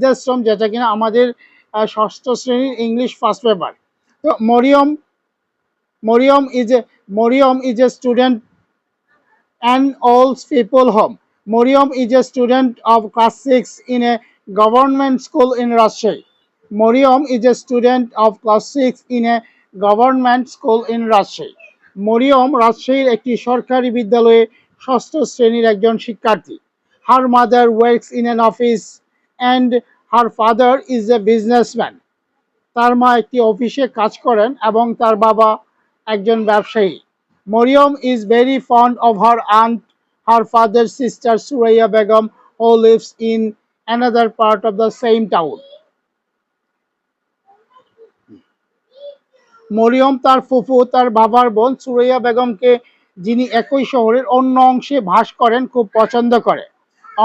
বৃদ্ধাশ্রম, যেটা কিনা আমাদের ষষ্ঠ শ্রেণীর ইংলিশ ফার্স্ট পেপার। তো Mariam is a student and old people home. Moriam is a student of class 6 in a government school in Rajshahi. Moriam is a student of class 6 in a government school in Rajshahi. Mariam রাজশাহীর একটি সরকারি বিদ্যালয়ে ষষ্ঠ শ্রেণীর একজন শিক্ষার্থী। Her mother works in an office and her father is a businessman. তার মা একটি অফিসে কাজ করেন এবং তার বাবা একজন ব্যবসায়ী। Mariam is very fond of her aunt, her father's sister Suraya Begum, who lives in another part of the same town. Mariam তার ফুফু, তার বাবার বোন সুরাইয়া বেগমকে, যিনি একই শহরের অন্য অংশে বাস করেন, খুব পছন্দ করে।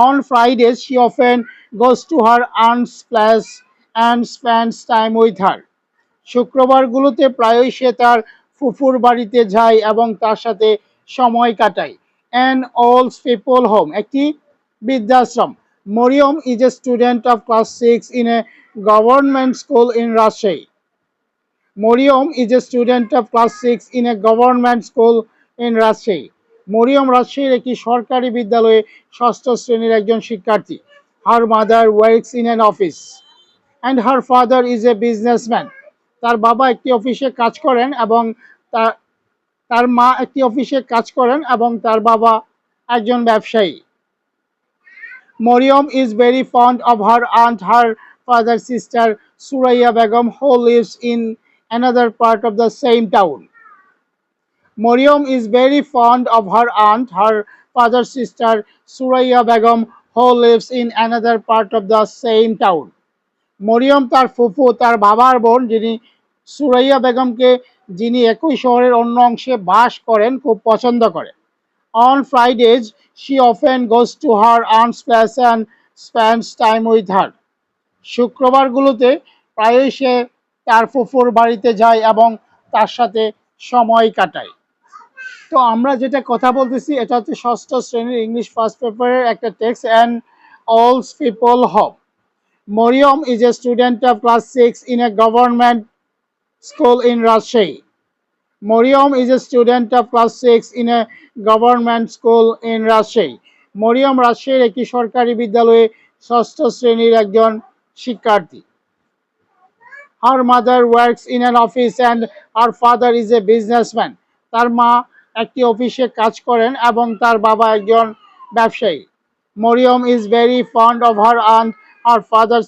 On Fridays, she often goes to her aunt's place and spends time with her. শুক্রবারগুলোতে প্রায়ই সে তার ফুফুর বাড়িতে যায় এবং তার সাথে সময় কাটায়। An old people home, একটি বৃদ্ধাশ্রম। Mariam is a student of class 6 in a government school in Rajshahi. Mariam is a student of class 6 in a government school in Rajshahi. Mariam রাজশাহীর একটি সরকারি বিদ্যালয়ে ষষ্ঠ শ্রেণীর একজন শিক্ষার্থী। Her mother works in an office and her father is a businessman. তার বাবা একটি অফিসে কাজ করেন এবং তার মা একটি অফিসে কাজ করেন এবং তার বাবা একজন ব্যবসায়ী। Mariam is very fond of her aunt, her father's sister Suraya Begum, who lives in another part of the same town. Mariam is very fond of her aunt, her father's sister Suraya Begum, who lives in another part of the same town. Mariam তার ফুফু, তার বাবার বোন, যিনি সুরাইয়া বেগমকে, যিনি একই শহরের অন্য অংশে বাস করেন, খুব পছন্দ করে। On Fridays, she often goes to her aunt's place and spends time with her. শুক্রবারগুলোতে প্রায়ই সে তার ফুফুর বাড়িতে যায় এবং তার সাথে সময় কাটায়। তো আমরা যেটা কথা বলতেছি এটা হচ্ছে ষষ্ঠ শ্রেণীর ইংলিশ ফার্স্ট পেপারের একটা text, and old people home. Mariam is a student of class 6 in a government school in Rajshahi. Mariam is a student of class 6 in a government school in Rajshahi. Mariam রাজশাহীর একটি সরকারি বিদ্যালয়ে ষষ্ঠ শ্রেণীর একজন শিক্ষার্থী। Her mother works in an office and her father is a businessman. তার মা একটি অফিসে কাজ করেন এবং তার বাবা একজন ব্যবসায়ী। Mariam is very fond of her aunt, her father's